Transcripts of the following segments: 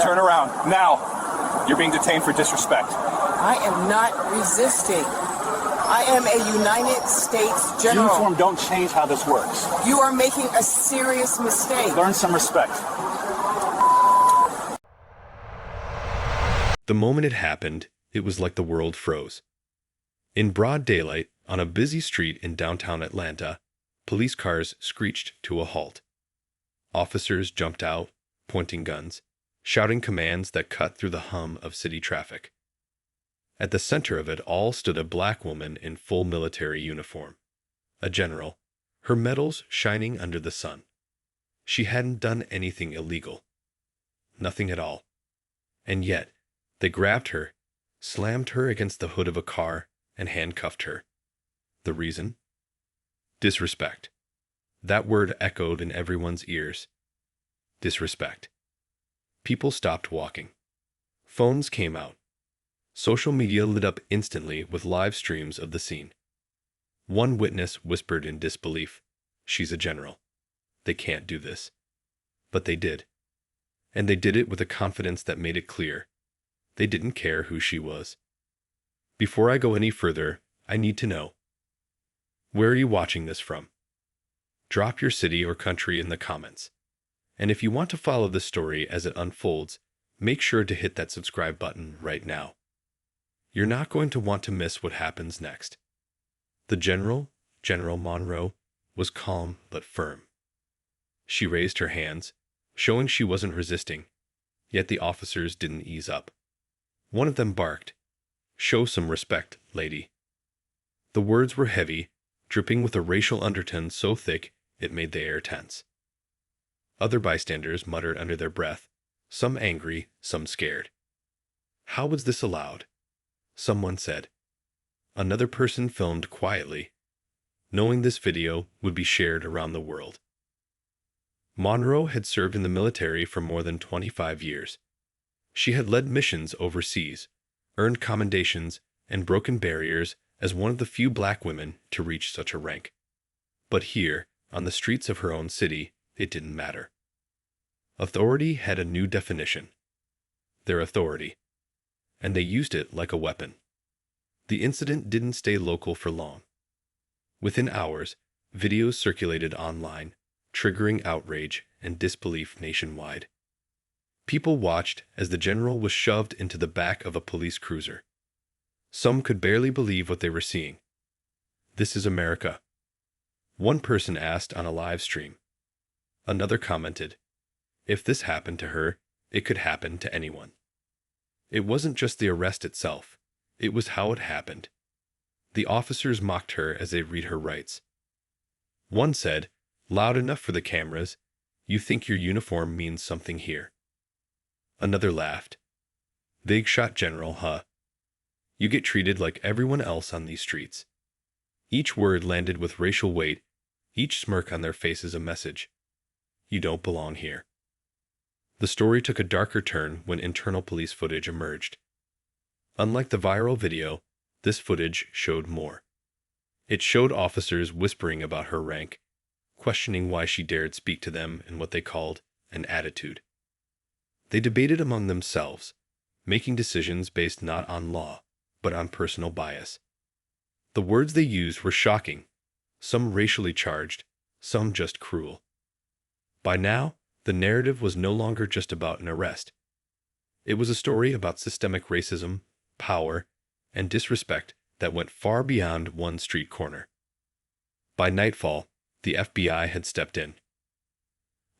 Turn around, now. You're being detained for disrespect. I am not resisting. I am a United States general. Uniform don't change how this works. You are making a serious mistake. Learn some respect. The moment it happened, it was like the world froze. In broad daylight, on a busy street in downtown Atlanta, police cars screeched to a halt. Officers jumped out, pointing guns, shouting commands that cut through the hum of city traffic. At the center of it all stood a black woman in full military uniform, a general, her medals shining under the sun. She hadn't done anything illegal. Nothing at all. And yet, they grabbed her, slammed her against the hood of a car, and handcuffed her. The reason? Disrespect. That word echoed in everyone's ears. Disrespect. People stopped walking. Phones came out. Social media lit up instantly with live streams of the scene. One witness whispered in disbelief, "She's a general. They can't do this." But they did. And they did it with a confidence that made it clear. They didn't care who she was. Before I go any further, I need to know. Where are you watching this from? Drop your city or country in the comments. And if you want to follow the story as it unfolds, make sure to hit that subscribe button right now. You're not going to want to miss what happens next. The general, General Monroe, was calm but firm. She raised her hands, showing she wasn't resisting, yet the officers didn't ease up. One of them barked, "Show some respect, lady." The words were heavy, dripping with a racial undertone so thick it made the air tense. Other bystanders muttered under their breath, some angry, some scared. How was this allowed? Someone said. Another person filmed quietly, knowing this video would be shared around the world. Monroe had served in the military for more than 25 years. She had led missions overseas, earned commendations, and broken barriers as one of the few black women to reach such a rank. But here, on the streets of her own city, it didn't matter. Authority had a new definition. Their authority. And they used it like a weapon. The incident didn't stay local for long. Within hours, videos circulated online, triggering outrage and disbelief nationwide. People watched as the general was shoved into the back of a police cruiser. Some could barely believe what they were seeing. This is America. One person asked on a live stream. Another commented, if this happened to her, it could happen to anyone. It wasn't just the arrest itself, it was how it happened. The officers mocked her as they read her rights. One said, "Loud enough for the cameras, you think your uniform means something here." Another laughed. "Big shot general, huh? You get treated like everyone else on these streets." Each word landed with racial weight, each smirk on their faces a message. You don't belong here. The story took a darker turn when internal police footage emerged. Unlike the viral video, this footage showed more. It showed officers whispering about her rank, questioning why she dared speak to them in what they called an attitude. They debated among themselves, making decisions based not on law, but on personal bias. The words they used were shocking, some racially charged, some just cruel. By now, the narrative was no longer just about an arrest. It was a story about systemic racism, power, and disrespect that went far beyond one street corner. By nightfall, the FBI had stepped in.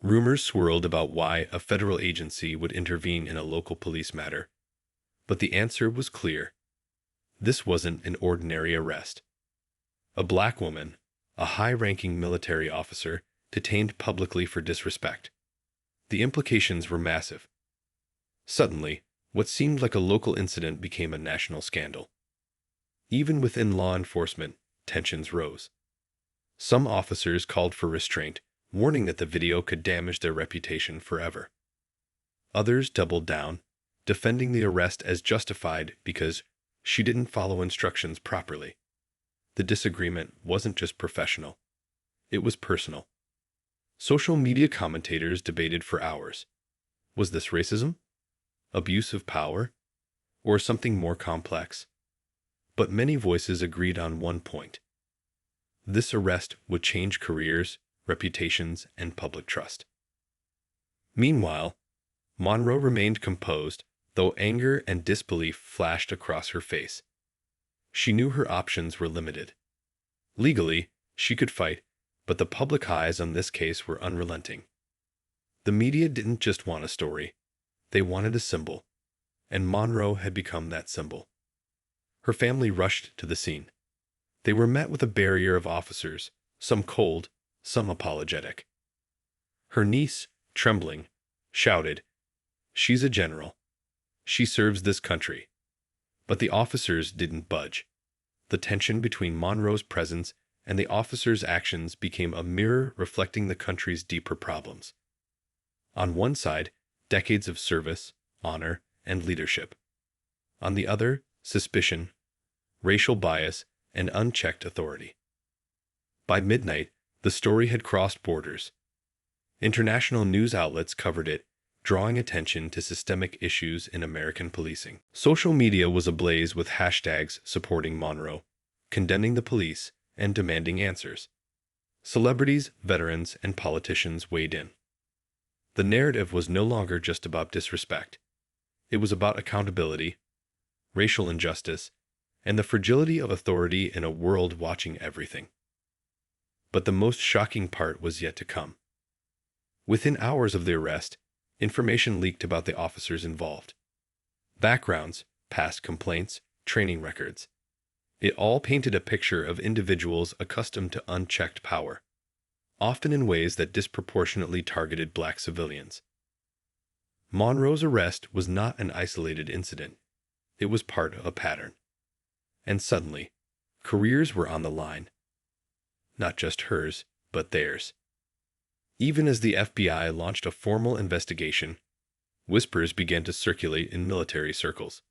Rumors swirled about why a federal agency would intervene in a local police matter, but the answer was clear. This wasn't an ordinary arrest. A black woman, a high-ranking military officer, detained publicly for disrespect. The implications were massive. Suddenly, what seemed like a local incident became a national scandal. Even within law enforcement, tensions rose. Some officers called for restraint, warning that the video could damage their reputation forever. Others doubled down, defending the arrest as justified because she didn't follow instructions properly. The disagreement wasn't just professional. It was personal. Social media commentators debated for hours. Was this racism? abuse of power, or something more complex. But many voices agreed on one point. This arrest would change careers, reputations, and public trust. Meanwhile, Monroe remained composed, though anger and disbelief flashed across her face. She knew her options were limited. Legally, she could fight, but the public eyes on this case were unrelenting. The media didn't just want a story, they wanted a symbol, and Monroe had become that symbol. Her family rushed to the scene. They were met with a barrier of officers, some cold, some apologetic. Her niece, trembling, shouted, "She's a general. She serves this country." But the officers didn't budge. The tension between Monroe's presence and the officers' actions became a mirror reflecting the country's deeper problems. On one side, decades of service, honor, and leadership. On the other, suspicion, racial bias, and unchecked authority. By midnight, the story had crossed borders. International news outlets covered it, drawing attention to systemic issues in American policing. Social media was ablaze with hashtags supporting Monroe, condemning the police, and demanding answers. Celebrities, veterans, and politicians weighed in. The narrative was no longer just about disrespect. It was about accountability, racial injustice, and the fragility of authority in a world watching everything. But the most shocking part was yet to come. Within hours of the arrest, information leaked about the officers involved. Backgrounds, past complaints, training records. It all painted a picture of individuals accustomed to unchecked power, often in ways that disproportionately targeted black civilians. Monroe's arrest was not an isolated incident. It was part of a pattern. And suddenly, careers were on the line. Not just hers, but theirs. Even as the FBI launched a formal investigation, whispers began to circulate in military circles.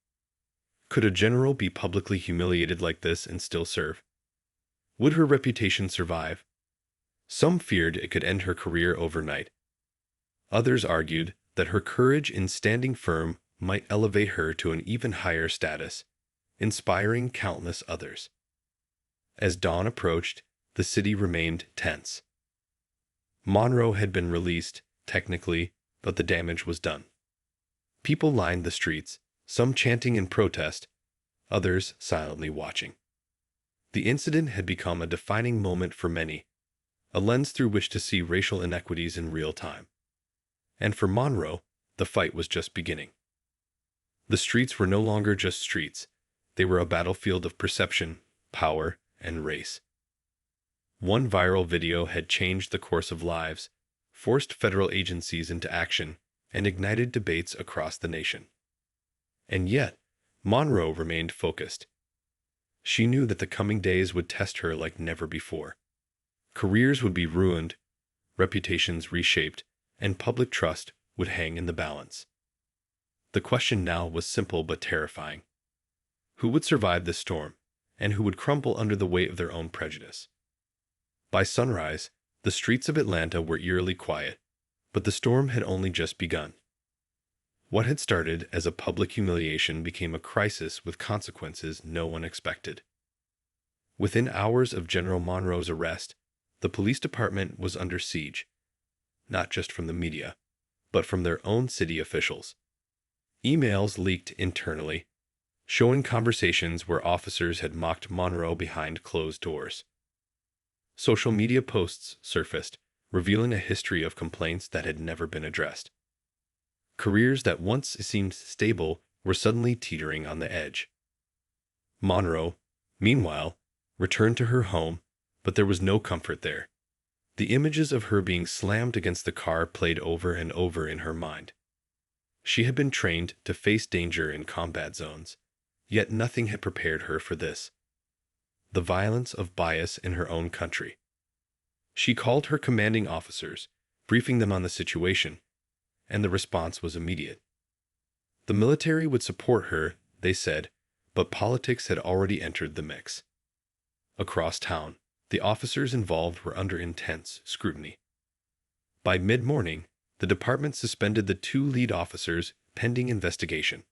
Could a general be publicly humiliated like this and still serve? Would her reputation survive? Some feared it could end her career overnight. Others argued that her courage in standing firm might elevate her to an even higher status, inspiring countless others. As dawn approached, the city remained tense. Monroe had been released, technically, but the damage was done. People lined the streets, some chanting in protest, others silently watching. The incident had become a defining moment for many, a lens through which to see racial inequities in real time. And for Monroe, the fight was just beginning. The streets were no longer just streets. They were a battlefield of perception, power, and race. One viral video had changed the course of lives, forced federal agencies into action, and ignited debates across the nation. And yet, Monroe remained focused. She knew that the coming days would test her like never before. Careers would be ruined, reputations reshaped, and public trust would hang in the balance. The question now was simple but terrifying. Who would survive this storm, and who would crumble under the weight of their own prejudice? By sunrise, the streets of Atlanta were eerily quiet, but the storm had only just begun. What had started as a public humiliation became a crisis with consequences no one expected. Within hours of General Monroe's arrest, the police department was under siege, not just from the media, but from their own city officials. Emails leaked internally, showing conversations where officers had mocked Monroe behind closed doors. Social media posts surfaced, revealing a history of complaints that had never been addressed. Careers that once seemed stable were suddenly teetering on the edge. Monroe, meanwhile, returned to her home, but there was no comfort there. The images of her being slammed against the car played over and over in her mind. She had been trained to face danger in combat zones, yet nothing had prepared her for this. The violence of bias in her own country. She called her commanding officers, briefing them on the situation, and the response was immediate. The military would support her, they said, but politics had already entered the mix. Across town, the officers involved were under intense scrutiny. By mid-morning, the department suspended the two lead officers pending investigation.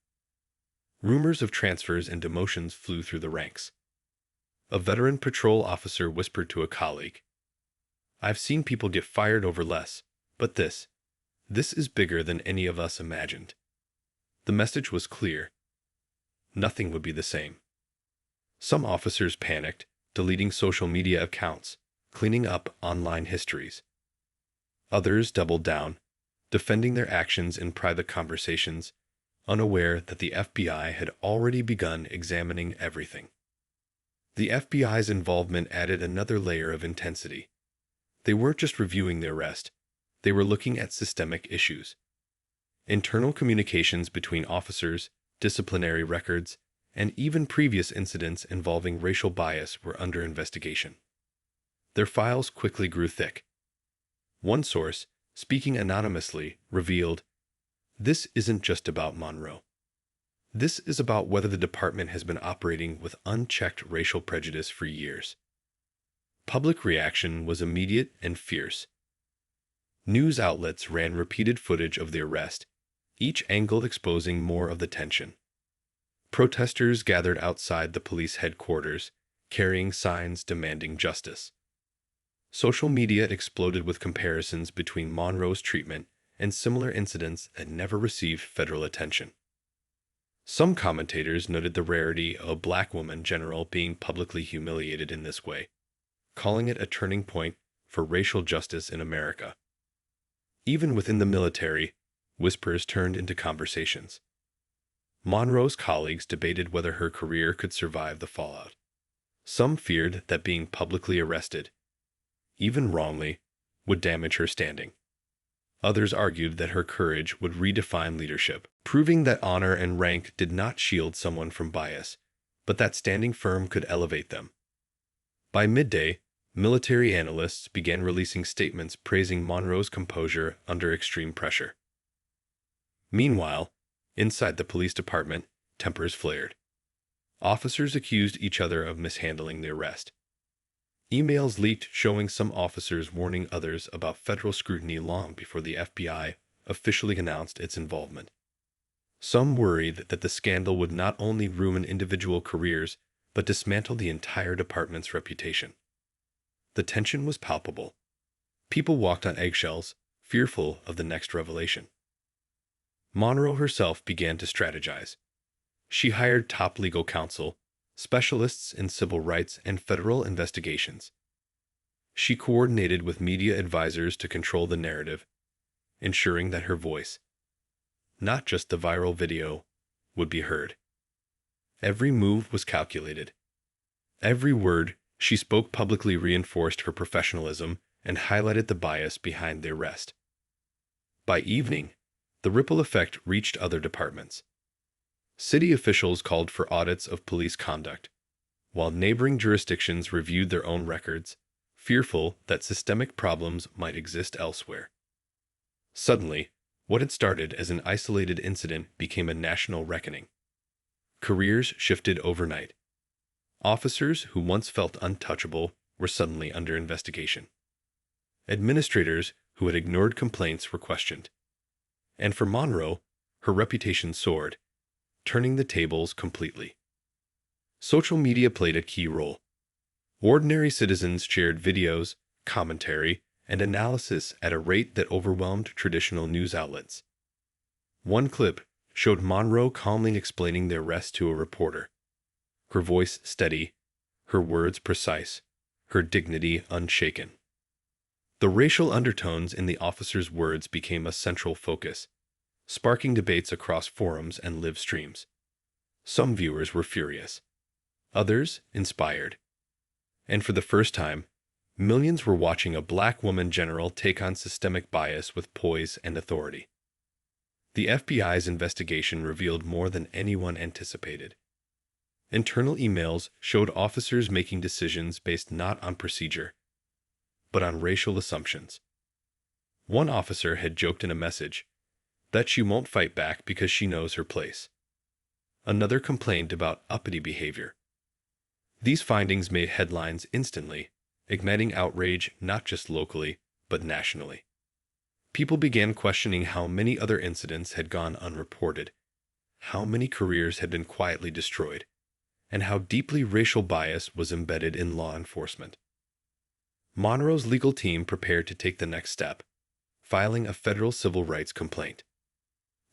Rumors of transfers and demotions flew through the ranks. A veteran patrol officer whispered to a colleague, "I've seen people get fired over less, but this is bigger than any of us imagined." The message was clear. Nothing would be the same. Some officers panicked, deleting social media accounts, cleaning up online histories. Others doubled down, defending their actions in private conversations, unaware that the FBI had already begun examining everything. The FBI's involvement added another layer of intensity. They weren't just reviewing the arrest, they were looking at systemic issues. Internal communications between officers, disciplinary records, and even previous incidents involving racial bias were under investigation. Their files quickly grew thick. One source, speaking anonymously, revealed, "This isn't just about Monroe. This is about whether the department has been operating with unchecked racial prejudice for years." Public reaction was immediate and fierce. News outlets ran repeated footage of the arrest, each angle exposing more of the tension. Protesters gathered outside the police headquarters, carrying signs demanding justice. Social media exploded with comparisons between Monroe's treatment and similar incidents that never received federal attention. Some commentators noted the rarity of a black woman general being publicly humiliated in this way, calling it a turning point for racial justice in America. Even within the military, whispers turned into conversations. Monroe's colleagues debated whether her career could survive the fallout. Some feared that being publicly arrested, even wrongly, would damage her standing. Others argued that her courage would redefine leadership, proving that honor and rank did not shield someone from bias, but that standing firm could elevate them. By midday, military analysts began releasing statements praising Monroe's composure under extreme pressure. Meanwhile, inside the police department, tempers flared. Officers accused each other of mishandling the arrest. Emails leaked showing some officers warning others about federal scrutiny long before the FBI officially announced its involvement. Some worried that the scandal would not only ruin individual careers, but dismantle the entire department's reputation. The tension was palpable. People walked on eggshells, fearful of the next revelation. Monroe herself began to strategize. She hired top legal counsel, specialists in civil rights and federal investigations. She coordinated with media advisors to control the narrative, ensuring that her voice, not just the viral video, would be heard. Every move was calculated. Every word she spoke publicly reinforced her professionalism and highlighted the bias behind the arrest. By evening, the ripple effect reached other departments. City officials called for audits of police conduct, while neighboring jurisdictions reviewed their own records, fearful that systemic problems might exist elsewhere. Suddenly, what had started as an isolated incident became a national reckoning. Careers shifted overnight. Officers who once felt untouchable were suddenly under investigation. Administrators who had ignored complaints were questioned. And for Monroe, her reputation soared, turning the tables completely. Social media played a key role. Ordinary citizens shared videos, commentary, and analysis at a rate that overwhelmed traditional news outlets. One clip showed Monroe calmly explaining the arrest to a reporter, her voice steady, her words precise, her dignity unshaken. The racial undertones in the officer's words became a central focus, sparking debates across forums and live streams. Some viewers were furious, others inspired. And for the first time, millions were watching a black woman general take on systemic bias with poise and authority. The FBI's investigation revealed more than anyone anticipated. Internal emails showed officers making decisions based not on procedure, but on racial assumptions. One officer had joked in a message that she won't fight back because she knows her place. Another complained about uppity behavior. These findings made headlines instantly, igniting outrage not just locally, but nationally. People began questioning how many other incidents had gone unreported, how many careers had been quietly destroyed, and how deeply racial bias was embedded in law enforcement. Monroe's legal team prepared to take the next step, filing a federal civil rights complaint.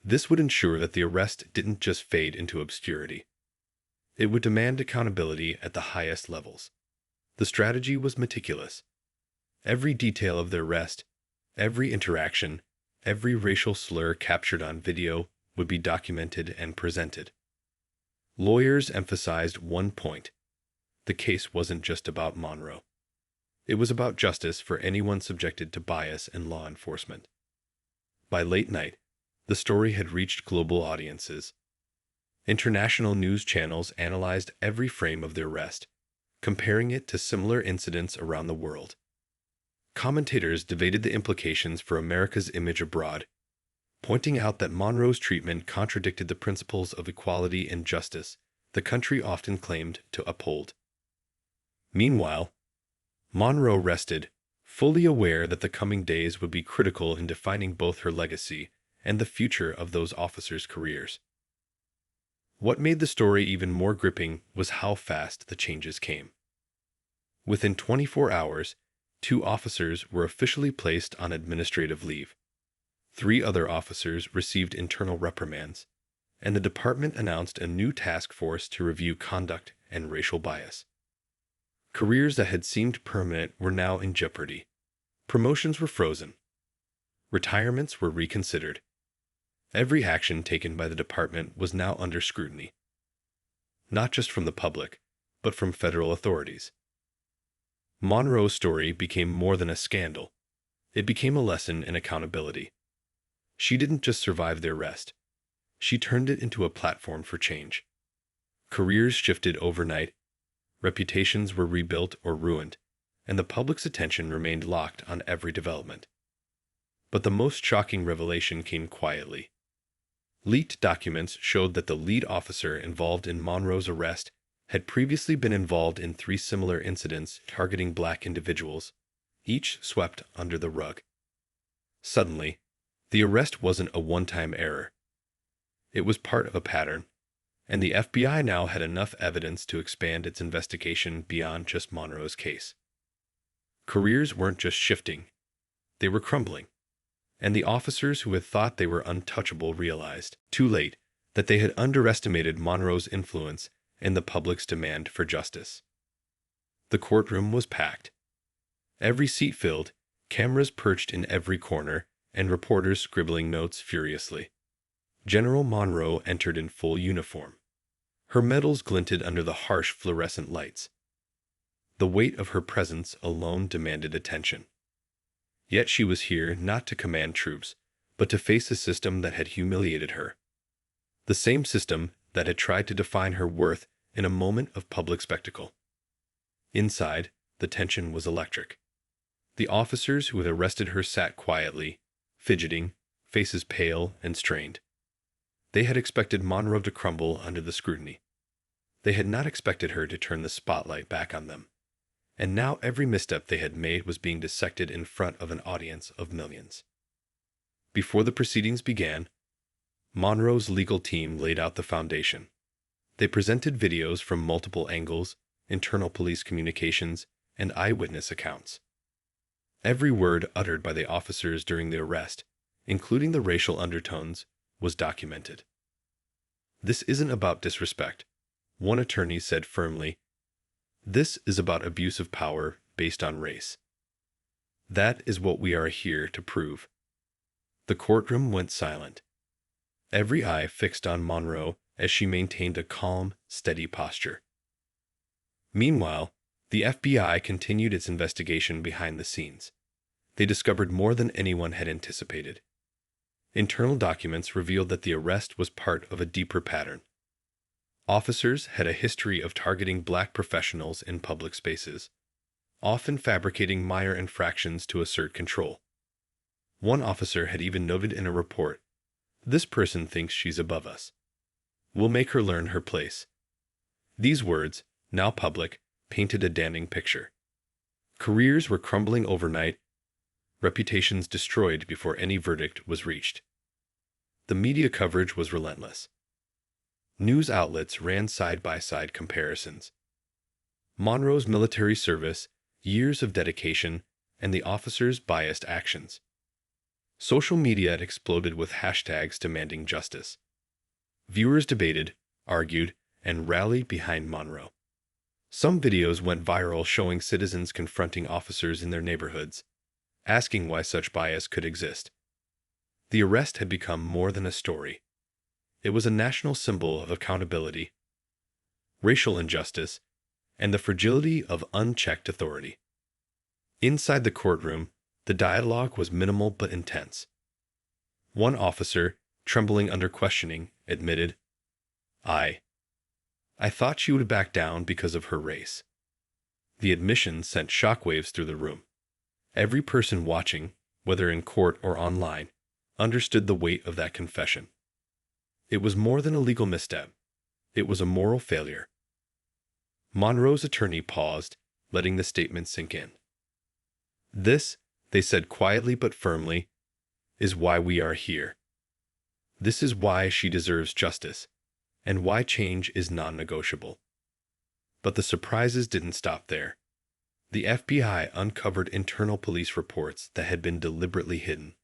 This would ensure that the arrest didn't just fade into obscurity. It would demand accountability at the highest levels. The strategy was meticulous. Every detail of the arrest, every interaction, every racial slur captured on video would be documented and presented. Lawyers emphasized one point. The case wasn't just about Monroe. It was about justice for anyone subjected to bias in law enforcement. By late night, the story had reached global audiences. International news channels analyzed every frame of the arrest, comparing it to similar incidents around the world. Commentators debated the implications for America's image abroad, pointing out that Monroe's treatment contradicted the principles of equality and justice the country often claimed to uphold. Meanwhile, Monroe rested, fully aware that the coming days would be critical in defining both her legacy and the future of those officers' careers. What made the story even more gripping was how fast the changes came. Within 24 hours, 2 officers were officially placed on administrative leave. 3 other officers received internal reprimands, and the department announced a new task force to review conduct and racial bias. Careers that had seemed permanent were now in jeopardy. Promotions were frozen. Retirements were reconsidered. Every action taken by the department was now under scrutiny, not just from the public, but from federal authorities. Monroe's story became more than a scandal. It became a lesson in accountability. She didn't just survive the arrest. She turned it into a platform for change. Careers shifted overnight, reputations were rebuilt or ruined, and the public's attention remained locked on every development. But the most shocking revelation came quietly. Leaked documents showed that the lead officer involved in Monroe's arrest had previously been involved in 3 similar incidents targeting Black individuals, each swept under the rug. Suddenly, the arrest wasn't a one-time error. It was part of a pattern, and the FBI now had enough evidence to expand its investigation beyond just Monroe's case. Careers weren't just shifting, they were crumbling, and the officers who had thought they were untouchable realized, too late, that they had underestimated Monroe's influence and the public's demand for justice. The courtroom was packed. Every seat filled, cameras perched in every corner, and reporters scribbling notes furiously. General Monroe entered in full uniform. Her medals glinted under the harsh fluorescent lights. The weight of her presence alone demanded attention. Yet she was here not to command troops, but to face a system that had humiliated her. The same system that had tried to define her worth in a moment of public spectacle. Inside, the tension was electric. The officers who had arrested her sat quietly, fidgeting, faces pale and strained. They had expected Monroe to crumble under the scrutiny. They had not expected her to turn the spotlight back on them. And now every misstep they had made was being dissected in front of an audience of millions. Before the proceedings began, Monroe's legal team laid out the foundation. They presented videos from multiple angles, internal police communications, and eyewitness accounts. Every word uttered by the officers during the arrest, including the racial undertones, was documented. "This isn't about disrespect," one attorney said firmly. "This is about abuse of power based on race. That is what we are here to prove." The courtroom went silent. Every eye fixed on Monroe as she maintained a calm, steady posture. Meanwhile, the FBI continued its investigation behind the scenes. They discovered more than anyone had anticipated. Internal documents revealed that the arrest was part of a deeper pattern. Officers had a history of targeting Black professionals in public spaces, often fabricating minor infractions to assert control. One officer had even noted in a report, "This person thinks she's above us. We'll make her learn her place." These words, now public, painted a damning picture. Careers were crumbling overnight. reputations destroyed before any verdict was reached. The media coverage was relentless. News outlets ran side-by-side comparisons. Monroe's military service, years of dedication, and the officer's biased actions. Social media had exploded with hashtags demanding justice. Viewers debated, argued, and rallied behind Monroe. Some videos went viral showing citizens confronting officers in their neighborhoods, asking why such bias could exist. The arrest had become more than a story. It was a national symbol of accountability, racial injustice, and the fragility of unchecked authority. Inside the courtroom, the dialogue was minimal but intense. One officer, trembling under questioning, admitted, I thought she would back down because of her race." The admission sent shockwaves through the room. Every person watching, whether in court or online, understood the weight of that confession. It was more than a legal misstep. It was a moral failure. Monroe's attorney paused, letting the statement sink in. "This," they said quietly but firmly, "is why we are here. This is why she deserves justice, and why change is non-negotiable." But the surprises didn't stop there. The FBI uncovered internal police reports that had been deliberately hidden,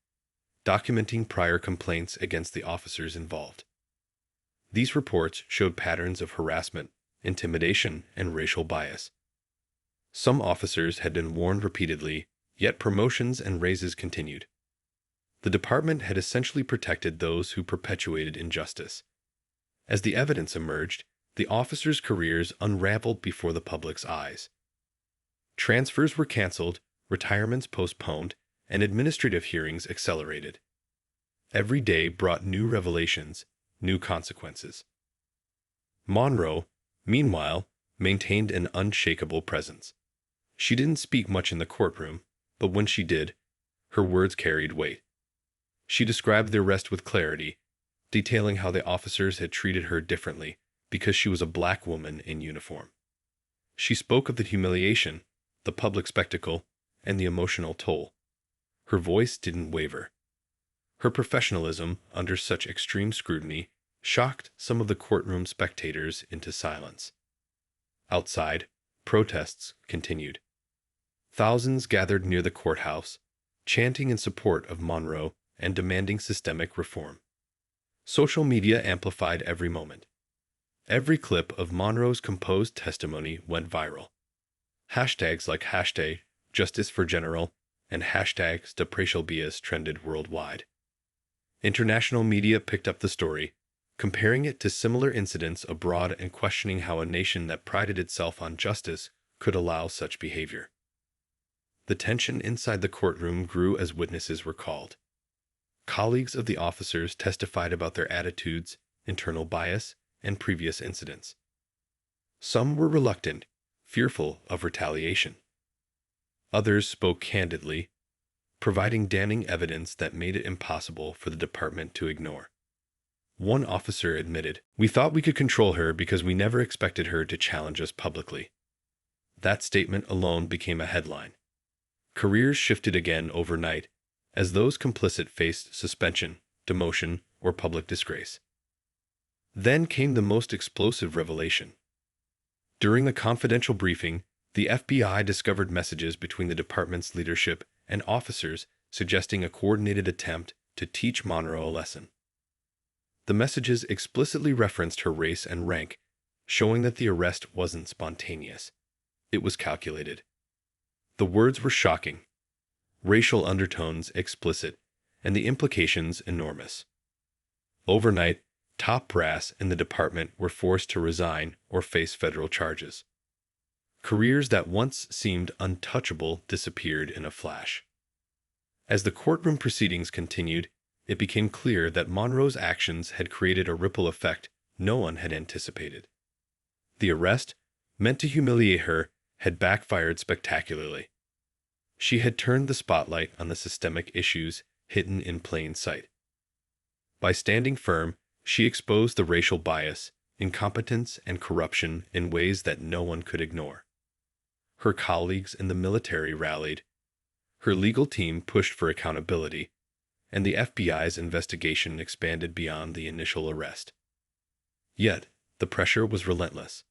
documenting prior complaints against the officers involved. These reports showed patterns of harassment, intimidation, and racial bias. Some officers had been warned repeatedly, yet promotions and raises continued. The department had essentially protected those who perpetuated injustice. As the evidence emerged, the officers' careers unraveled before the public's eyes. Transfers were canceled, retirements postponed, and administrative hearings accelerated. Every day brought new revelations, new consequences. Monroe, meanwhile, maintained an unshakable presence. She didn't speak much in the courtroom, but when she did, her words carried weight. She described the arrest with clarity, detailing how the officers had treated her differently because she was a black woman in uniform. She spoke of the humiliation, the public spectacle, and the emotional toll. Her voice didn't waver. Her professionalism, under such extreme scrutiny, shocked some of the courtroom spectators into silence. Outside, protests continued. Thousands gathered near the courthouse, chanting in support of Monroe and demanding systemic reform. Social media amplified every moment. Every clip of Monroe's composed testimony went viral. Hashtags like hashtag Justice for General and hashtags #DePrecialBias trended worldwide. International media picked up the story, comparing it to similar incidents abroad and questioning how a nation that prided itself on justice could allow such behavior. The tension inside the courtroom grew as witnesses were called. Colleagues of the officers testified about their attitudes, internal bias, and previous incidents. Some were reluctant, fearful of retaliation. Others spoke candidly, providing damning evidence that made it impossible for the department to ignore. One officer admitted, "We thought we could control her because we never expected her to challenge us publicly." That statement alone became a headline. Careers shifted again overnight, as those complicit faced suspension, demotion, or public disgrace. Then came the most explosive revelation. During a confidential briefing, the FBI discovered messages between the department's leadership and officers suggesting a coordinated attempt to teach Monroe a lesson. The messages explicitly referenced her race and rank, showing that the arrest wasn't spontaneous. It was calculated. The words were shocking, racial undertones explicit, and the implications enormous. Overnight, top brass in the department were forced to resign or face federal charges. Careers that once seemed untouchable disappeared in a flash. As the courtroom proceedings continued, it became clear that Monroe's actions had created a ripple effect no one had anticipated. The arrest, meant to humiliate her, had backfired spectacularly. She had turned the spotlight on the systemic issues hidden in plain sight. By standing firm, she exposed the racial bias, incompetence, and corruption in ways that no one could ignore. Her colleagues in the military rallied. Her legal team pushed for accountability, and the FBI's investigation expanded beyond the initial arrest. Yet, the pressure was relentless.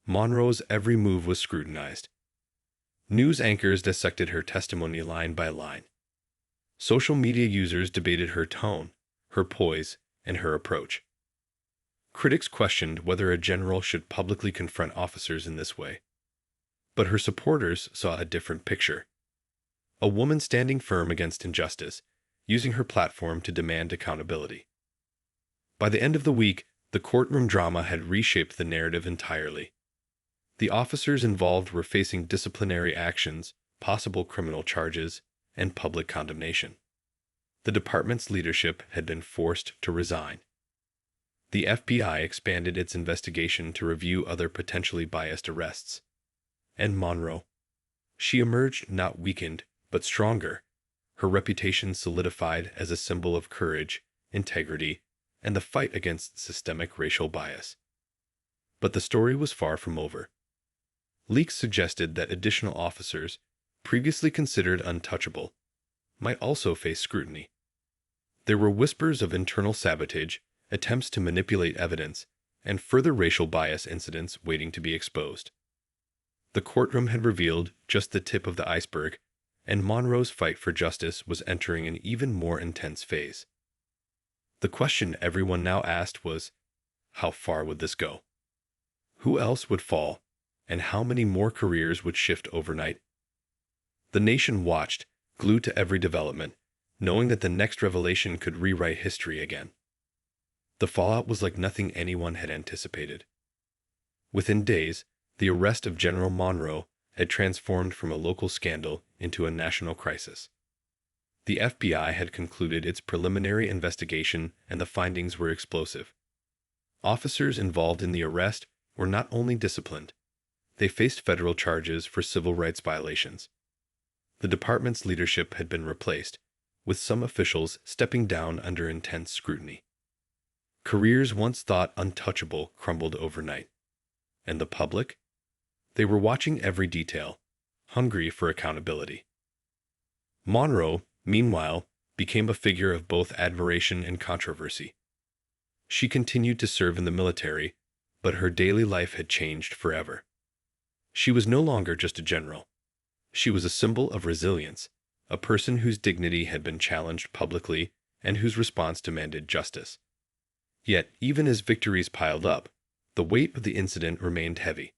Monroe's every move was scrutinized. News anchors dissected her testimony line by line. Social media users debated her tone, her poise, and her approach. Critics questioned whether a general should publicly confront officers in this way. But her supporters saw a different picture. A woman standing firm against injustice, using her platform to demand accountability. By the end of the week, the courtroom drama had reshaped the narrative entirely. The officers involved were facing disciplinary actions, possible criminal charges, and public condemnation. The department's leadership had been forced to resign. The FBI expanded its investigation to review other potentially biased arrests. And Monroe. She emerged not weakened, but stronger, her reputation solidified as a symbol of courage, integrity, and the fight against systemic racial bias. But the story was far from over. Leaks suggested that additional officers, previously considered untouchable, might also face scrutiny. There were whispers of internal sabotage, attempts to manipulate evidence, and further racial bias incidents waiting to be exposed. The courtroom had revealed just the tip of the iceberg, and Monroe's fight for justice was entering an even more intense phase. The question everyone now asked was, how far would this go? Who else would fall, and how many more careers would shift overnight? The nation watched, glued to every development, knowing that the next revelation could rewrite history again. The fallout was like nothing anyone had anticipated. Within days, the arrest of General Monroe had transformed from a local scandal into a national crisis. The FBI had concluded its preliminary investigation, and the findings were explosive. Officers involved in the arrest were not only disciplined, they faced federal charges for civil rights violations. The department's leadership had been replaced, with some officials stepping down under intense scrutiny. Careers once thought untouchable crumbled overnight. And the public? They were watching every detail, hungry for accountability. Monroe, meanwhile, became a figure of both admiration and controversy. She continued to serve in the military, but her daily life had changed forever. She was no longer just a general. She was a symbol of resilience, a person whose dignity had been challenged publicly and whose response demanded justice. Yet, even as victories piled up, the weight of the incident remained heavy.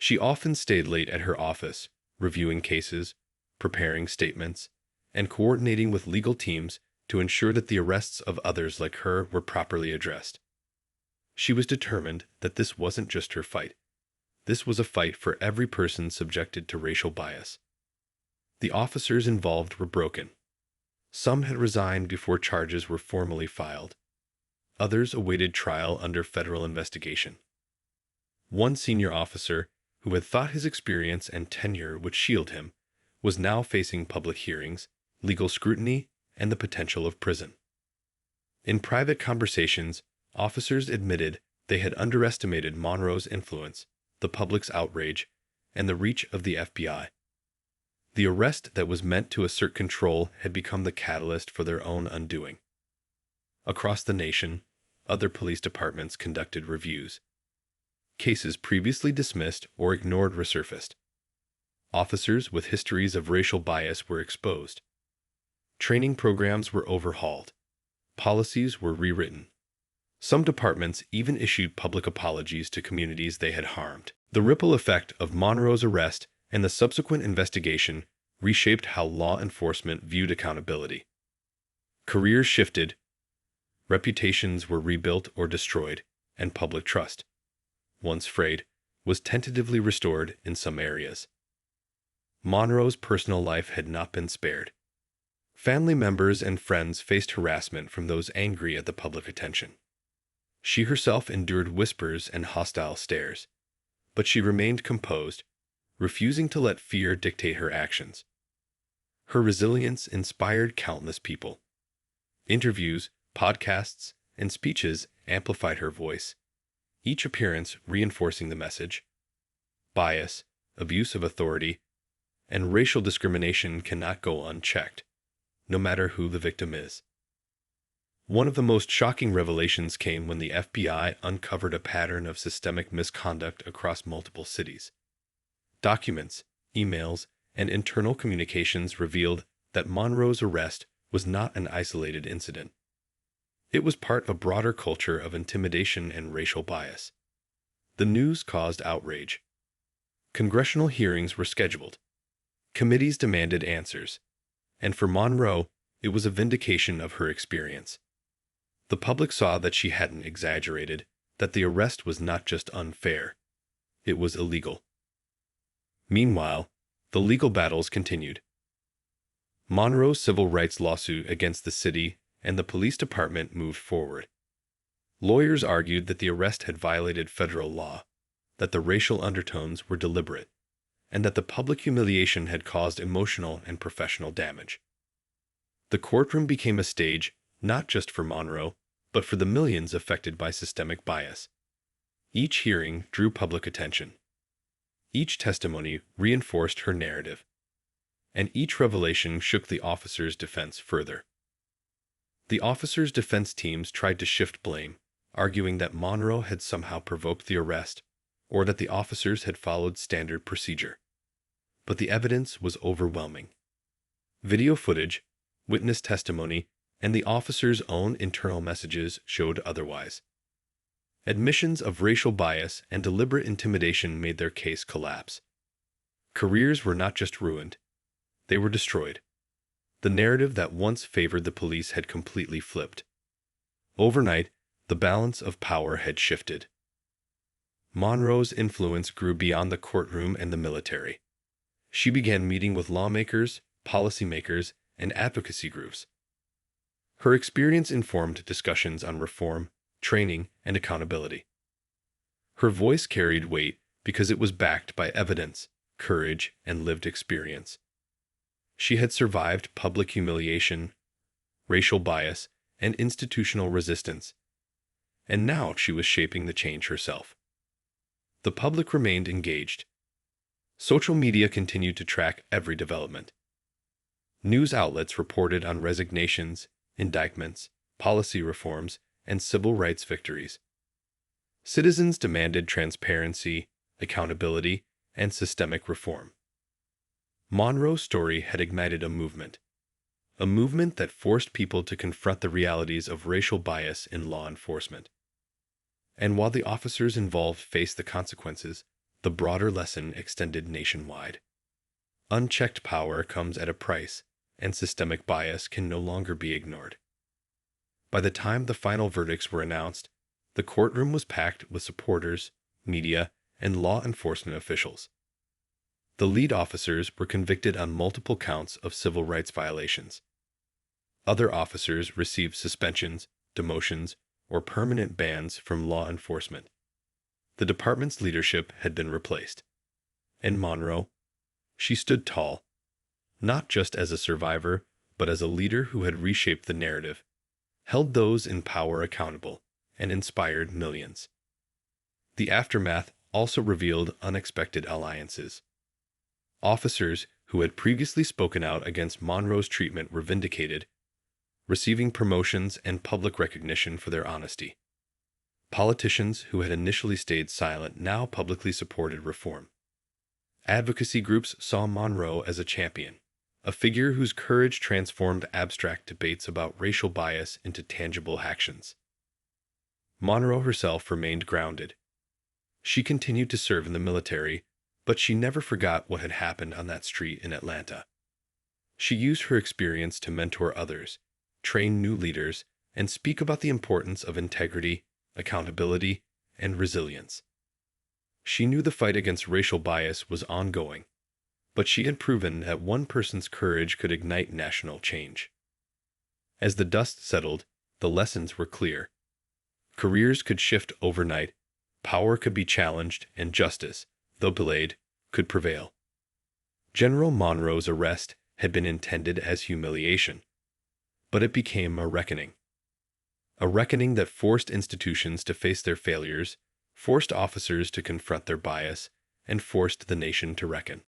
She often stayed late at her office, reviewing cases, preparing statements, and coordinating with legal teams to ensure that the arrests of others like her were properly addressed. She was determined that this wasn't just her fight. This was a fight for every person subjected to racial bias. The officers involved were broken. Some had resigned before charges were formally filed. Others awaited trial under federal investigation. One senior officer, who had thought his experience and tenure would shield him, was now facing public hearings, legal scrutiny, and the potential of prison. In private conversations, officers admitted they had underestimated Monroe's influence, the public's outrage, and the reach of the FBI. The arrest that was meant to assert control had become the catalyst for their own undoing. Across the nation, other police departments conducted reviews. Cases previously dismissed or ignored resurfaced. Officers with histories of racial bias were exposed. Training programs were overhauled. Policies were rewritten. Some departments even issued public apologies to communities they had harmed. The ripple effect of Monroe's arrest and the subsequent investigation reshaped how law enforcement viewed accountability. Careers shifted, reputations were rebuilt or destroyed, and public trust, once frayed, was tentatively restored in some areas. Monroe's personal life had not been spared. Family members and friends faced harassment from those angry at the public attention. She herself endured whispers and hostile stares, but she remained composed, refusing to let fear dictate her actions. Her resilience inspired countless people. Interviews, podcasts, and speeches amplified her voice, each appearance reinforcing the message. Bias, abuse of authority, and racial discrimination cannot go unchecked, no matter who the victim is. One of the most shocking revelations came when the FBI uncovered a pattern of systemic misconduct across multiple cities. Documents, emails, and internal communications revealed that Monroe's arrest was not an isolated incident. It was part of a broader culture of intimidation and racial bias. The news caused outrage. Congressional hearings were scheduled. Committees demanded answers. And for Monroe, it was a vindication of her experience. The public saw that she hadn't exaggerated, that the arrest was not just unfair. It was illegal. Meanwhile, the legal battles continued. Monroe's civil rights lawsuit against the city and the police department moved forward. Lawyers argued that the arrest had violated federal law, that the racial undertones were deliberate, and that the public humiliation had caused emotional and professional damage. The courtroom became a stage not just for Monroe, but for the millions affected by systemic bias. Each hearing drew public attention. Each testimony reinforced her narrative, and each revelation shook the officers' defense further. The officers' defense teams tried to shift blame, arguing that Monroe had somehow provoked the arrest, or that the officers had followed standard procedure. But the evidence was overwhelming. Video footage, witness testimony, and the officers' own internal messages showed otherwise. Admissions of racial bias and deliberate intimidation made their case collapse. Careers were not just ruined, they were destroyed. The narrative that once favored the police had completely flipped. Overnight, the balance of power had shifted. Monroe's influence grew beyond the courtroom and the military. She began meeting with lawmakers, policymakers, and advocacy groups. Her experience informed discussions on reform, training, and accountability. Her voice carried weight because it was backed by evidence, courage, and lived experience. She had survived public humiliation, racial bias, and institutional resistance, and now she was shaping the change herself. The public remained engaged. Social media continued to track every development. News outlets reported on resignations, indictments, policy reforms, and civil rights victories. Citizens demanded transparency, accountability, and systemic reform. Monroe's story had ignited a movement that forced people to confront the realities of racial bias in law enforcement. And while the officers involved faced the consequences, the broader lesson extended nationwide. Unchecked power comes at a price, and systemic bias can no longer be ignored. By the time the final verdicts were announced, the courtroom was packed with supporters, media, and law enforcement officials. The lead officers were convicted on multiple counts of civil rights violations. Other officers received suspensions, demotions, or permanent bans from law enforcement. The department's leadership had been replaced. And Monroe, she stood tall, not just as a survivor, but as a leader who had reshaped the narrative, held those in power accountable, and inspired millions. The aftermath also revealed unexpected alliances. Officers who had previously spoken out against Monroe's treatment were vindicated, receiving promotions and public recognition for their honesty. Politicians who had initially stayed silent now publicly supported reform. Advocacy groups saw Monroe as a champion, a figure whose courage transformed abstract debates about racial bias into tangible actions. Monroe herself remained grounded. She continued to serve in the military, but she never forgot what had happened on that street in Atlanta. She used her experience to mentor others, train new leaders, and speak about the importance of integrity, accountability, and resilience. She knew the fight against racial bias was ongoing, but she had proven that one person's courage could ignite national change. As the dust settled, the lessons were clear. Careers could shift overnight, power could be challenged, and justice, though delayed, could prevail. General Monroe's arrest had been intended as humiliation, but it became a reckoning that forced institutions to face their failures, forced officers to confront their bias, and forced the nation to reckon.